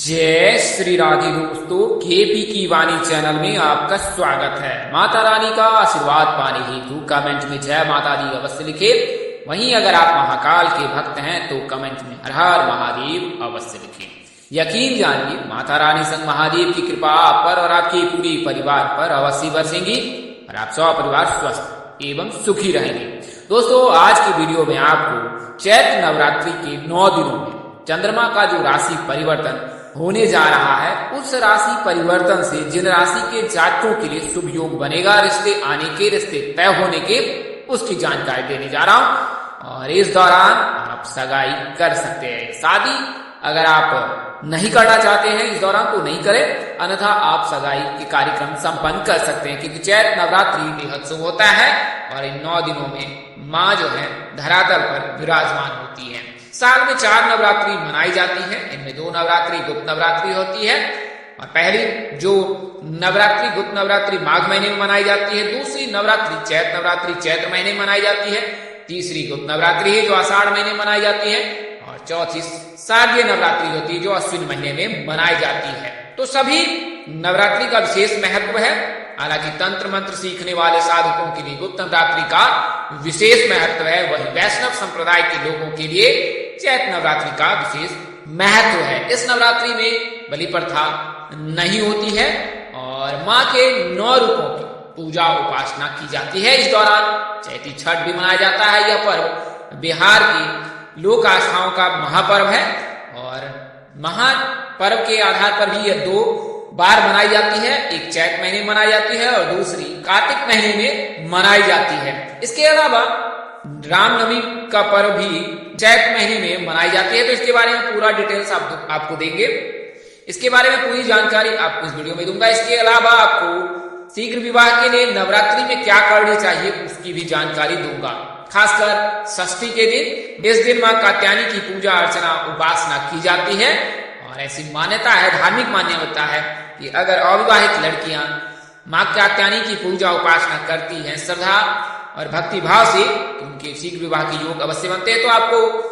जय श्री राधे दोस्तों, केपी की वाणी चैनल में आपका स्वागत है। माता रानी का आशीर्वाद पाने हेतु कमेंट में जय माता दी अवश्य लिखे। वहीं अगर आप महाकाल के भक्त हैं तो कमेंट में हर हर महादेव अवश्य लिखें। यकीन जानिए, माता रानी संग महादेव की कृपा आप पर और आपके पूरे परिवार पर अवश्य बरसेंगी और आप सब परिवार स्वस्थ एवं सुखी रहेंगे। दोस्तों, आज की वीडियो में आपको चैत्र नवरात्रि के 9 दिनों में चंद्रमा का जो राशि परिवर्तन होने जा रहा है, उस राशि परिवर्तन से जिन राशि के जातकों के लिए शुभ योग बनेगा, रिश्ते आने के, रिश्ते तय होने के, उसकी जानकारी देने जा रहा हूं। और इस दौरान आप सगाई कर सकते हैं। शादी अगर आप नहीं करना चाहते हैं इस दौरान तो नहीं करें, अन्यथा आप सगाई के कार्यक्रम संपन्न कर सकते हैं, क्योंकि चैत्र नवरात्रि बेहद शुभ होता है और इन 9 दिनों में माँ जो है धरातल पर विराजमान होती है। साल में 4 नवरात्रि मनाई जाती है। इनमें 2 नवरात्रि गुप्त नवरात्रि होती है और पहली जो नवरात्रि गुप्त नवरात्रि माघ महीने में मनाई जाती है, दूसरी नवरात्रि चैत्र महीने में मनाई जाती है, तीसरी गुप्त नवरात्रि है जो आषाढ़ महीने में मनाई जाती है और चौथी शारदीय नवरात्रि होती है जो अश्विन महीने में मनाई जाती है। तो सभी नवरात्रि का विशेष महत्व है। हालांकि तंत्र मंत्र सीखने वाले साधकों के लिए गुप्त नवरात्रि का विशेष महत्व है, वही वैष्णव संप्रदाय के लोगों के लिए चैत्र नवरात्रि का विशेष महत्व है। इस नवरात्रि में बलि प्रथा नहीं होती है और माँ के 9 रूपों की पूजा उपासना की जाती है। इस दौरान चैती छठ भी मनाया जाता है। यह पर्व बिहार की लोक आस्थाओं का महापर्व है और महापर्व के आधार पर भी यह 2 बार मनाई जाती है। एक चैत्र महीने में मनाई जाती है और दूसरी कार्तिक महीने में मनाई जाती है। इसके अलावा रामनवमी का पर्व भी चैत्र महीने में मनाई जाती है। तो इसके बारे में पूरा डिटेल्स आपको देंगे। इसके बारे में पूरी जानकारी आपको इस वीडियो में दूंगा। इसके अलावा आपको शीघ्र विवाह के लिए नवरात्रि में क्या करनी चाहिए उसकी भी जानकारी दूंगा। खासकर षष्ठी के दिन, इस दिन माँ कात्यायनी की पूजा अर्चना उपासना की जाती है और ऐसी मान्यता है, धार्मिक मान्यता है कि अगर अविवाहित लड़कियां माँ कात्यायनी की पूजा उपासना करती हैं श्रद्धा और भक्ति भाव से, तो उनके शीघ्र विवाह के योग अवश्य बनते हैं। तो आपको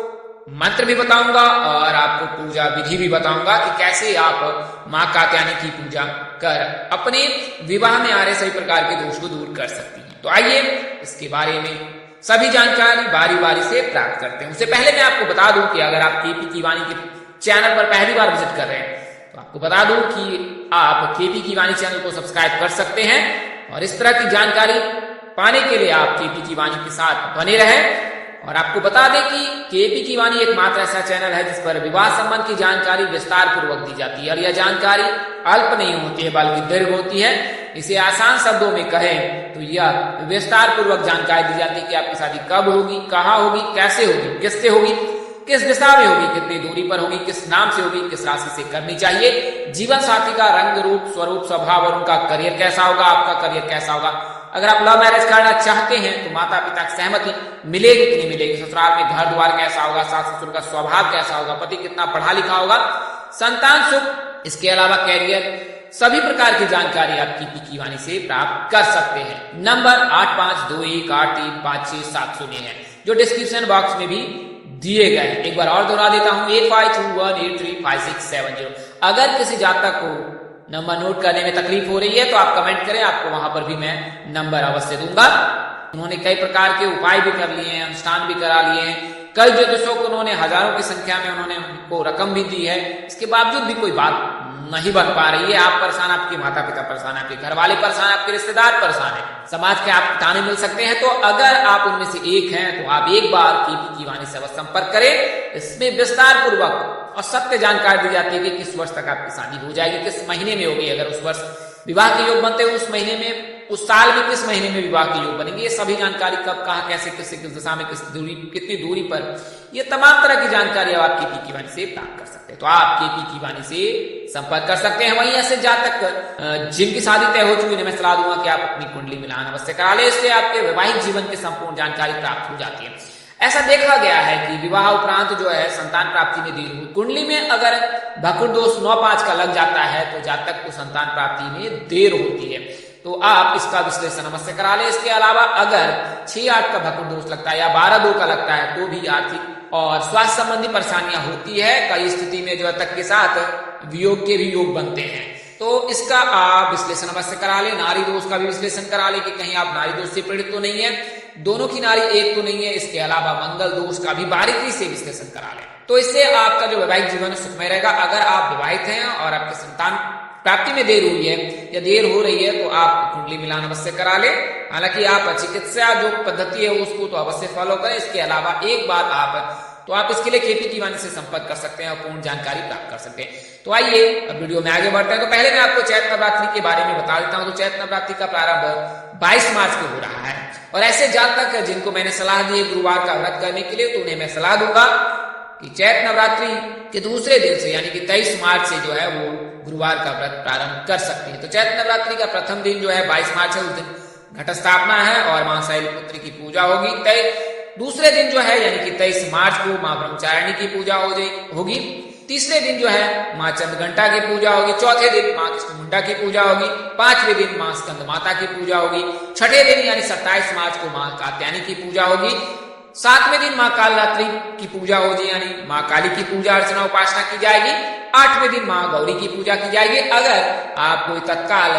मंत्र भी बताऊंगा और आपको पूजा विधि भी बताऊंगा कि कैसे आप माँ कात्यायनी की पूजा कर अपने विवाह में आ रहे सभी प्रकार के दोष को दूर कर सकती हैं। तो आइए इसके बारे में सभी जानकारी बारी बारी से प्राप्त करते हैं। उससे पहले मैं आपको बता दूं कि अगर आप केपी की वाणी के चैनल पर पहली बार विजिट कर रहे हैं तो आपको बता दूं कि आप केपी की वाणी चैनल को सब्सक्राइब कर सकते हैं और इस तरह की जानकारी पाने के लिए आप केपी की वाणी के साथ बने रहें। और आपको बता दें कि केपी की वाणी एकमात्र ऐसा चैनल है जिस पर विवाह संबंध की जानकारी विस्तार पूर्वक दी जाती है और यह जानकारी अल्प नहीं होती है बल्कि दीर्घ होती है। इसे आसान शब्दों में कहें तो यह विस्तार पूर्वक जानकारी दी जाती है कि आपकी शादी कब होगी, कहाँ होगी, कैसे होगी, किससे होगी, किस दिशा में होगी, कितनी दूरी पर होगी, किस नाम से होगी, किस राशि से करनी चाहिए, जीवन साथी का रंग रूप स्वरूप स्वभाव और उनका करियर कैसा होगा, आपका करियर कैसा होगा। अगर आप लव मैरिज करना चाहते हैं तो माता पिता की सहमति मिलेगी कि नहीं मिलेगी, ससुराल में घर द्वार कैसा होगा, सास ससुर का स्वभाव कैसा होगा, पति कितना पढ़ा लिखा होगा, संतान सुख, इसके अलावा कैरियर, सभी प्रकार की जानकारी आप केपी की वाणी से प्राप्त कर सकते हैं। नंबर 8521835670 है जो डिस्क्रिप्शन बॉक्स में भी दिए गए हैं। एक बार और दोहरा देता हूं, 8521835670। अगर किसी जातक को नंबर नोट करने में तकलीफ हो रही है तो आप कमेंट करें, आपको वहां पर भी मैं नंबर अवश्य दूंगा। उन्होंने कई प्रकार के उपाय भी कर लिए हैं, अनुष्ठान भी करा लिए हैं, कई ज्योतिषों को उन्होंने हजारों की संख्या में उन्होंने उनको रकम भी दी है। इसके बावजूद भी कोई बात नहीं बन पा रही है। आप परेशान, आपके माता पिता परेशान, आपके घर वाले परेशान, आपके रिश्तेदार परेशान है, समाज के आप ताने मिल सकते हैं। तो अगर आप उनमें से एक हैं तो आप एक बार केपी की वाणी से संपर्क करें। इसमें विस्तार पूर्वक और सत्य जानकारी दी जाती है कि किस वर्ष तक आपकी शादी हो जाएगी, किस महीने में होगी, अगर उस वर्ष विवाह के योग बनते हैं उस महीने में, उस साल में किस महीने में विवाह के योग बनेंगे, ये सभी जानकारी कब, कहाँ, कैसे, किस दिशा में, कितनी दूरी पर, ये तमाम तरह की जानकारी आप केपी की वाणी से प्राप्त कर सकते हैं। तो आप केपी की वाणी से संपर्क कर सकते हैं। वहीं ऐसे जातक जिनकी शादी तय हो चुकी है, मैं सलाह दूंगा कि आप अपनी कुंडली मिलान अवश्य करा ले। इससे आपके वैवाहिक जीवन की संपूर्ण जानकारी प्राप्त हो जाती है। ऐसा देखा गया है कि विवाह उपरांत जो है संतान प्राप्ति में देर हुई, कुंडली में अगर भकुर दोष 9-5 का लग जाता है तो जातक को संतान प्राप्ति में देर होती है। तो आप इसका विश्लेषण अवश्य करा लें। इसके अलावा अगर 6-8 का भकुर दोष लगता है या 12-2 का लगता है तो भी आर्थिक और स्वास्थ्य संबंधी परेशानियां होती है। कई स्थिति में जो तक के साथ वियोग के भी योग बनते हैं। तो इसका आप विश्लेषण अवश्य करा ले। नारी दोष का भी विश्लेषण करा ले कि कहीं आप नारी दोष से पीड़ित तो नहीं है, दोनों की नारी एक तो नहीं है। इसके अलावा मंगल दोष का भी बारीकी से विश्लेषण करा ले, तो इससे आपका जो वैवाहिक जीवन सुखमय रहेगा। अगर आप विवाहित हैं और आपके संतान प्राप्ति में देर हुई है या देर हो रही है तो आप कुंडली मिलान अवश्य करा ले। हालांकि आप चिकित्सा जो पद्धति है उसको तो अवश्य फॉलो करें। इसके अलावा एक बात आप इसके लिए केपी की वाणी से संपर्क कर सकते हैं और पूर्ण जानकारी प्राप्त कर सकते हैं। तो आइए अब वीडियो में आगे बढ़ते हैं। तो पहले मैं आपको चैत्र नवरात्रि के बारे में बता देता हूं। तो चैत्र नवरात्रि का प्रारंभ 22 मार्च को हो रहा है और ऐसे जातक जिनको मैंने सलाह दी है गुरुवार का व्रत करने के लिए, तो उन्हें मैं सलाह दूंगा कि चैत्र नवरात्रि के दूसरे दिन से यानी कि 23 मार्च से जो है वो गुरुवार का व्रत प्रारंभ कर सकते हैं। तो चैत्र नवरात्रि का प्रथम दिन जो है 22 मार्च है, उस दिन घट स्थापना है और मां शैलपुत्री की पूजा होगी। दूसरे दिन जो है यानी कि 23 मार्च को मां ब्रह्मचारिणी की पूजा होगी। तीसरे दिन जो है मां चंद्रघंटा की पूजा होगी। चौथे दिन मां कृष्णमुंडा की पूजा होगी। पांचवें दिन मां स्कंद माता की पूजा होगी। छठे दिन यानी 27 मार्च को मां कात्यायनी की पूजा होगी। सातवें दिन मां कालरात्रि की पूजा होगी यानी मां काली की पूजा अर्चना उपासना की जाएगी। आठवें दिन मां गौरी की पूजा की जाएगी। अगर आप कोई तत्काल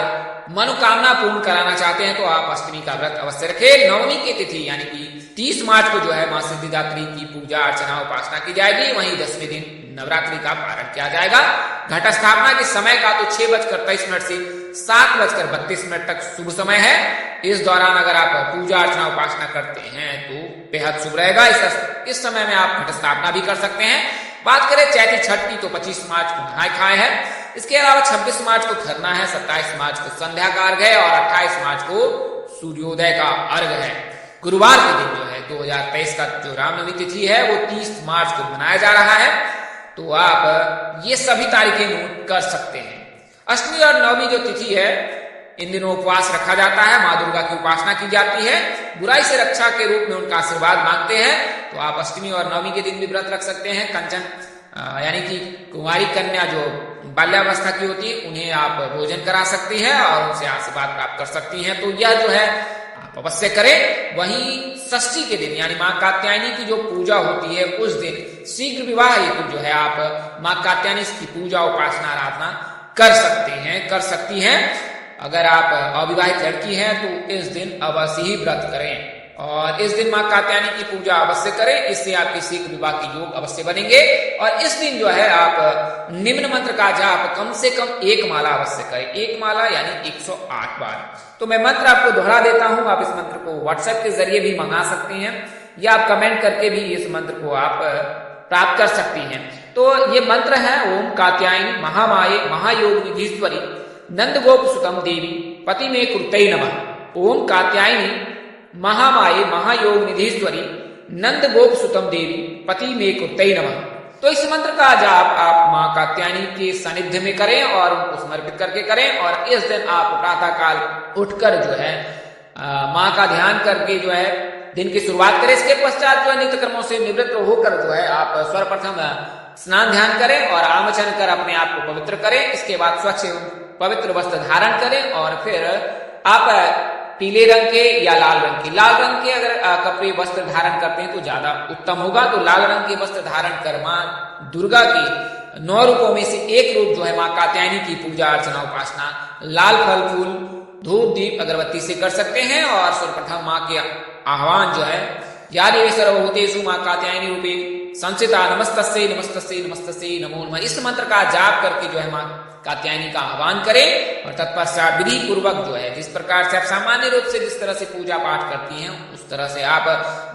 मनोकामना पूर्ण कराना चाहते हैं तो आप अष्टमी का व्रत अवश्य रखें। नवमी की तिथि यानी कि 30 मार्च को जो है मां सिद्धिदात्री की पूजा अर्चना उपासना की जाएगी। वहीं 10वें दिन नवरात्रि का पारण किया जाएगा। घट स्थापना के समय का तो 6:23 से 7:32 तक शुभ समय है। इस दौरान अगर आप पूजा अर्चना उपासना करते हैं तो बेहद शुभ रहेगा। इस समय में आप घट स्थापना भी कर सकते हैं। बात करें चैती छठ की तो 25 मार्च को नहाय खाए है। इसके अलावा 26 मार्च को खरना है, 27 मार्च को संध्या का अर्घ है और 28 मार्च को सूर्योदय का अर्घ है। गुरुवार के दिन जो है 2023 का जो रामनवमी तिथि है वो 30 मार्च को मनाया जा रहा है। तो आप ये सभी तारीखें नोट कर सकते हैं। अष्टमी और नवमी जो तिथि है इन दिनों उपवास रखा जाता है, मां दुर्गा की उपासना की जाती है, बुराई से रक्षा के रूप में उनका आशीर्वाद मांगते हैं। तो आप अष्टमी और नवमी के दिन भी व्रत रख सकते हैं। कंचन यानी कि कुंवारी कन्या जो बाल्यावस्था की होती है उन्हें आप भोजन करा सकती हैं और उनसे आशीर्वाद प्राप्त कर सकती हैं। तो यह जो है आप अवश्य करें। वहीं षष्ठी के दिन यानी मां कात्यायनी की जो पूजा होती है उस दिन शीघ्र विवाह हेतु जो है आप मां कात्यायनी की पूजा उपासना आराधना कर सकती हैं। अगर आप अविवाहित लड़की हैं तो इस दिन अवश्य ही व्रत करें और इस दिन मां कात्यायनी की पूजा अवश्य करें। इससे आपके शीघ्र विवाह के योग अवश्य बनेंगे। और इस दिन जो है आप निम्न मंत्र का जाप कम से कम 1 माला अवश्य करें। 1 माला यानी 108 बार। तो मैं मंत्र आपको दोहरा देता हूं। आप इस मंत्र को व्हाट्सएप के जरिए भी मंगा सकते हैं या आप कमेंट करके भी इस मंत्र को आप प्राप्त कर सकती हैं। तो ये मंत्र है ओम कात्यायनी महामाये महायोग निधीश्वरी नंद गोप सुतम देवी पति में कृतै नमः। ओम कात्यायनी महामाये महायोग निधीश्वरी नंद गोप सुतम देवी पति में कृतै नमः। तो इस मंत्र का जाप आप मां कात्यायनी के सानिध्य में करें और उनको समर्पित करके करें। और इस दिन आप प्रातः काल उठकर जो है मां का ध्यान करके जो है दिन की शुरुआत करें। इसके पश्चात जो है नित्य कर्मों से निवृत्त होकर जो है आप सर्वप्रथम स्नान ध्यान करें और आमचन कर अपने आप को पवित्र करें। इसके बाद स्वच्छ पवित्र वस्त्र धारण करें और फिर आप पीले रंग के या लाल रंग के अगर कपड़े वस्त्र धारण करते हैं तो ज्यादा उत्तम होगा। तो लाल रंग के वस्त्र धारण कर मां दुर्गा की 9 रूपों में से एक रूप जो है मां कात्यायनी की पूजा अर्चना उपासना लाल फल फूल धूप दीप अगरबत्ती से कर सकते हैं। और सर्वप्रथम मां के आह्वान जो है या देवी सर्वभूतेषु मां कात्यायनी रूपे संचिता नमस्तस्यै नमस्तस्यै नमस्तस्यै नमो नमः। इस मंत्र का जाप करके जो है मां कात्यायनी का आह्वान करें और तत्पश्चात विधि पूर्वक जो है जिस प्रकार से आप सामान्य रूप से जिस तरह से पूजा पाठ करती हैं उस तरह से आप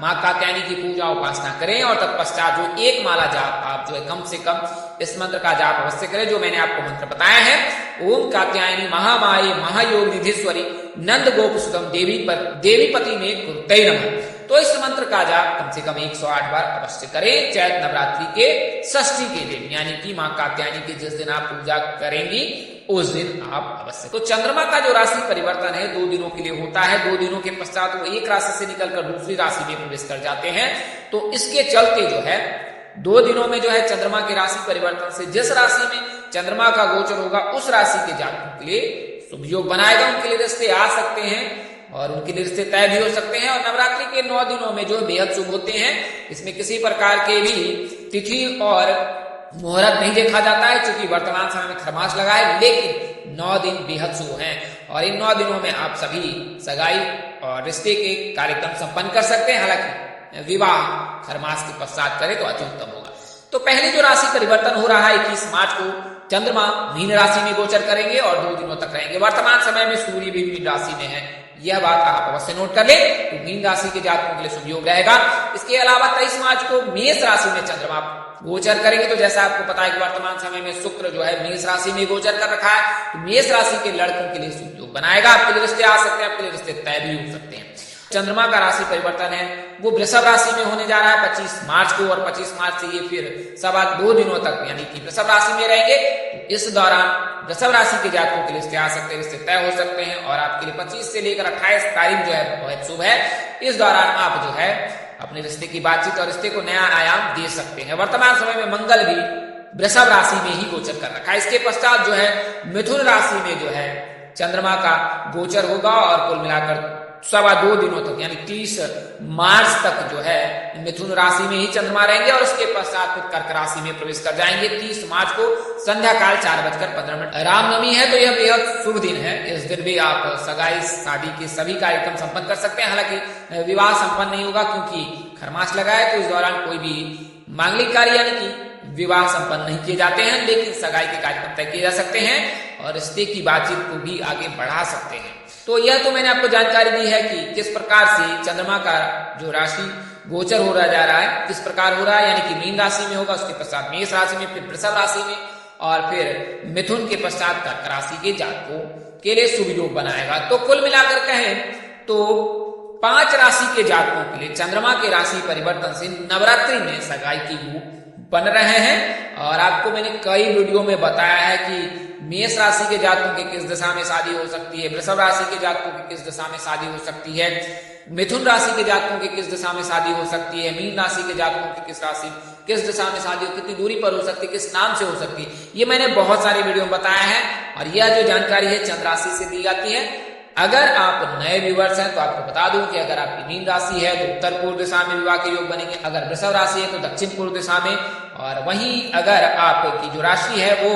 मां कात्यायनी की पूजा उपासना करें। और तत्पश्चात जो 1 माला जाप आप जो है कम से कम इस मंत्र का जाप अवश्य करें जो मैंने आपको मंत्र बताया है। ओम कात्यायनी महामाये महायोग निधीश्वरी नंद गोप सुतम देवी पति में कृतै नमः। तो इस मंत्र का जाप कम से कम 108 बार अवश्य करें चैत्र नवरात्रि के षष्ठी के दिन यानी कि मां कात्यायनी की जिस दिन आप पूजा करेंगी उस दिन आप अवश्य। तो चंद्रमा का जो राशि परिवर्तन है 2 दिनों के लिए होता है। 2 दिनों के पश्चात वो एक राशि से निकलकर दूसरी राशि में प्रवेश कर जाते हैं। तो इसके चलते जो है 2 दिनों में जो है चंद्रमा की राशि परिवर्तन से जिस राशि में चंद्रमा का गोचर होगा उस राशि के जातकों के लिए शुभ योग बनाएगा। उनके लिए रिश्ते आ सकते हैं और उनके लिए रिश्ते तय भी हो सकते हैं। और नवरात्रि के 9 दिनों में जो बेहद शुभ होते हैं। इसमें किसी प्रकार के भी तिथि और मुहूर्त नहीं देखा जाता है, क्योंकि वर्तमान समय में खरमास लगा है, लेकिन 9 दिन बेहद शुभ हैं और इन 9 दिनों में आप सभी सगाई और रिश्ते के कार्यक्रम संपन्न कर सकते हैं। हालांकि विवाह खरमास के पश्चात करें तो अति उत्तम होगा। तो पहले जो राशि परिवर्तन हो रहा है 21 मार्च को चंद्रमा मीन राशि में गोचर करेंगे और 2 दिनों तक रहेंगे। वर्तमान समय में सूर्य भी मीन राशि में है, यह बात आप अवश्य नोट कर ले। तो मीन राशि के जातकों के लिए शुभ योग रहेगा। इसके अलावा 23 मार्च को मेष राशि में चंद्रमा गोचर करेंगे। तो जैसा आपको पता है कि वर्तमान समय में शुक्र जो है मेष राशि में गोचर कर रखा है, तो मेष राशि के लड़कों के लिए शुभ योग बनाएगा। आपके लिए रिश्ते आ सकते हैं, आपके लिए रिश्ते तय भी हो सकते हैं। चंद्रमा का राशि परिवर्तन है वो वृषभ राशि में होने जा रहा है 25 मार्च को, और 25 मार्च से ये फिर 2 दिनों तक यानी कि वृषभ राशि में रहेंगे। तो इस दौरान वृषभ राशि के जातकों के लिए रिश्ते आ सकते हैं, रिश्ते तय हो सकते हैं और आपके लिए 25 से लेकर 28 तारीख जो है बहुत शुभ है। इस दौरान आप जो है अपने रिश्ते की बातचीत और रिश्ते को नया आयाम दे सकते हैं। वर्तमान समय में मंगल भी वृषभ राशि में ही गोचर कर रखा है। इसके पश्चात जो है मिथुन राशि में जो है चंद्रमा का गोचर होगा और कुल मिलाकर 2 दिनों तक यानी 30 मार्च तक जो है मिथुन राशि में ही चंद्रमा रहेंगे और उसके पश्चात फिर कर्क राशि में प्रवेश कर जाएंगे 30 मार्च को संध्या काल 4:15 रामनवमी है, तो यह बेहद शुभ दिन है। इस दिन भी आप सगाई शादी के सभी कार्यक्रम संपन्न कर सकते हैं। हालांकि विवाह संपन्न नहीं होगा क्योंकि खरमास लगा है, तो इस दौरान कोई भी मांगलिक कार्य यानी कि विवाह संपन्न नहीं किए जाते हैं, लेकिन सगाई के कार्यक्रम तय किए जा सकते हैं और रिश्ते की बातचीत को भी आगे बढ़ा सकते हैं। तो यह तो मैंने आपको जानकारी दी है कि किस प्रकार से चंद्रमा का जो राशि गोचर हो रहा जा रहा है किस प्रकार हो रहा है, यानी कि मीन राशि में होगा, उसके पश्चात मेष राशि में, फिर वृषभ राशि में और फिर मिथुन के पश्चात कर्क राशि के जातकों के लिए शुभ योग बनाएगा। तो कुल मिलाकर कहें तो 5 राशि के जातकों के लिए चंद्रमा के राशि परिवर्तन से नवरात्रि में सगाई की योग बन रहे हैं। और आपको मैंने कई वीडियो में बताया है कि मेष राशि के जातकों की किस दिशा में शादी हो सकती है, वृषभ राशि के जातकों की किस दिशा में शादी हो सकती है, मिथुन राशि के जातकों की किस दिशा में शादी हो सकती है, मीन राशि के जातकों की किस दिशा में शादी हो, कितनी दूरी पर हो सकती है, किस नाम से हो सकती है, ये मैंने बहुत सारे वीडियो में बताया है। और यह जो जानकारी है चंद्र राशि से दी जाती है। अगर आप नए व्यूवर्स हैं तो आपको बता दूं कि अगर आपकी मीन राशि है तो उत्तर पूर्व दिशा में विवाह के योग बनेंगे, अगर वृषभ राशि है तो दक्षिण पूर्व दिशा में, और वहीं अगर आपकी जो राशि है वो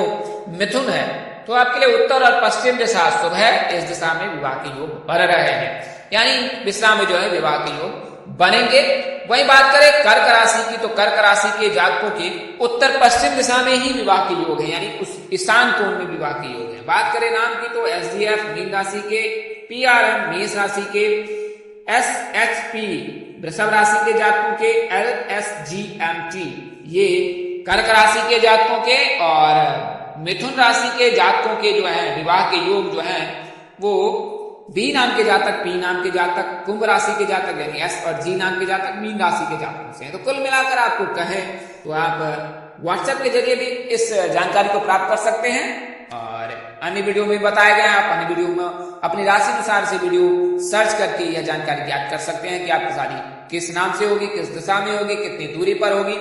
मिथुन है तो आपके लिए उत्तर और पश्चिम दिशा शुभ है। इस दिशा में विवाह के योग बन रहे हैं, यानी दिशा में जो है विवाह के योग बनेंगे। वही बात करें कर्क राशि की, तो कर्क राशि के जातकों के उत्तर पश्चिम दिशा में ही विवाह के योग है, यानी उस ईशान कोण में विवाह के योग है। बात करें नाम की तो SDF मीन राशि के, PRM मेष राशि के, SHP वृषभ राशि के जातकों के, LSGMT ये कर्क राशि के जातकों के, और मिथुन राशि के जातकों के जो है विवाह के योग जो है वो B नाम के जातक, P नाम के जातक, कुंभ राशि के जातक यानी S और G नाम के जातक मीन राशि के जातकों से हैं। तो कुल मिलाकर आपको कहें तो आप व्हाट्सएप के जरिए भी इस जानकारी को प्राप्त कर सकते हैं और अन्य वीडियो में बताया गया है। आप अन्य वीडियो में अपनी राशि अनुसार से वीडियो सर्च करके यह जानकारी ज्ञात कर सकते हैं कि आपकी शादी किस नाम से होगी, किस दिशा में होगी, कितनी दूरी पर होगी,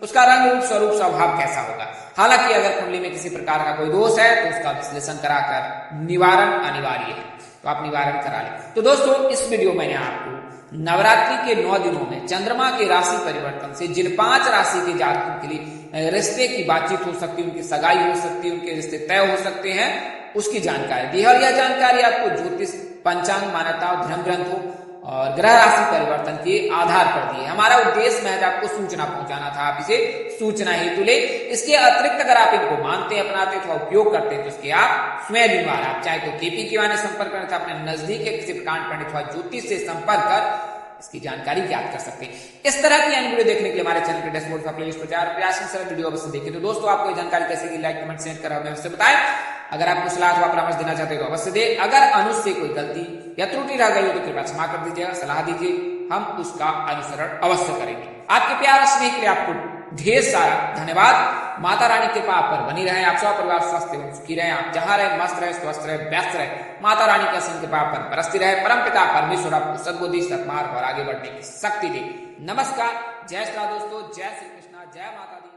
उसका रंग रूप स्वरूप स्वभाव कैसा होगा। हालांकि अगर कुंडली में किसी प्रकार का कोई दोष है तो उसका विश्लेषण कराकर निवारण अनिवार्य है, तो आप निवारण करा लें। तो दोस्तों इस वीडियो में मैंने आपको नवरात्रि के 9 दिनों में चंद्रमा के राशि परिवर्तन से जिन 5 राशि के जातकों के लिए रिश्ते की बातचीत हो सकती है, उनकी सगाई हो सकती है, उनके रिश्ते तय हो सकते हैं, उसकी जानकारी दी है। और यह जानकारी आपको ज्योतिष, पंचांग, मान्यता, धर्म ग्रंथों और ग्रह राशि परिवर्तन के आधार पर दी है। हमारा उद्देश्य महज आपको सूचना पहुंचाना था, आप इसे सूचना हेतु ले। इसके अतिरिक्त अगर आप इनको मानते, अपनाते अथवा उपयोग करते हैं तो इसके आप स्वयं जिम्मेदार। आप चाहे तो KP कीवानी संपर्क करें, अपने नजदीक के किसी प्रकांड पंडित अथवा ज्योतिष से संपर्क कर इसकी जानकारी ज्ञात कर सकते हैं। इस तरह की अन्य वीडियो देखने के लिए हमारे चैनल के डैशबोर्ड पर प्लेलिस्ट पर प्रयास वीडियो अवश्य देखें। तो दोस्तों आपको ये जानकारी कैसे लगी, लाइक कमेंट शेयर कर हमें अवश्य बताएं। अगर आपको सलाह अथवा परामर्श देना चाहते हो तो अवश्य दे। अगर अनुष्ठ से कोई गलती या त्रुटि रह गई हो तो कृपया क्षमा कर दीजिएगा, सलाह दीजिए, हम उसका अनुसरण अवश्य करेंगे। आपके प्यार स्नेह के लिए आपको ढेर सारा धन्यवाद। माता रानी की कृपा आप पर बनी रहे, आप सब परिवार स्वस्थ एवं सुखी रहे, आप जहां रहे मस्त रहे, स्वस्थ रहे, व्यस्त रहे। माता रानी की असीम कृपा पर बरसती रहे। परम पिता परमेश्वर आपको सद्बुद्धि, सद्मार्ग और आगे बढ़ने की शक्ति दे। नमस्कार, जय श्री राम दोस्तों, जय श्री कृष्णा, जय माता दी।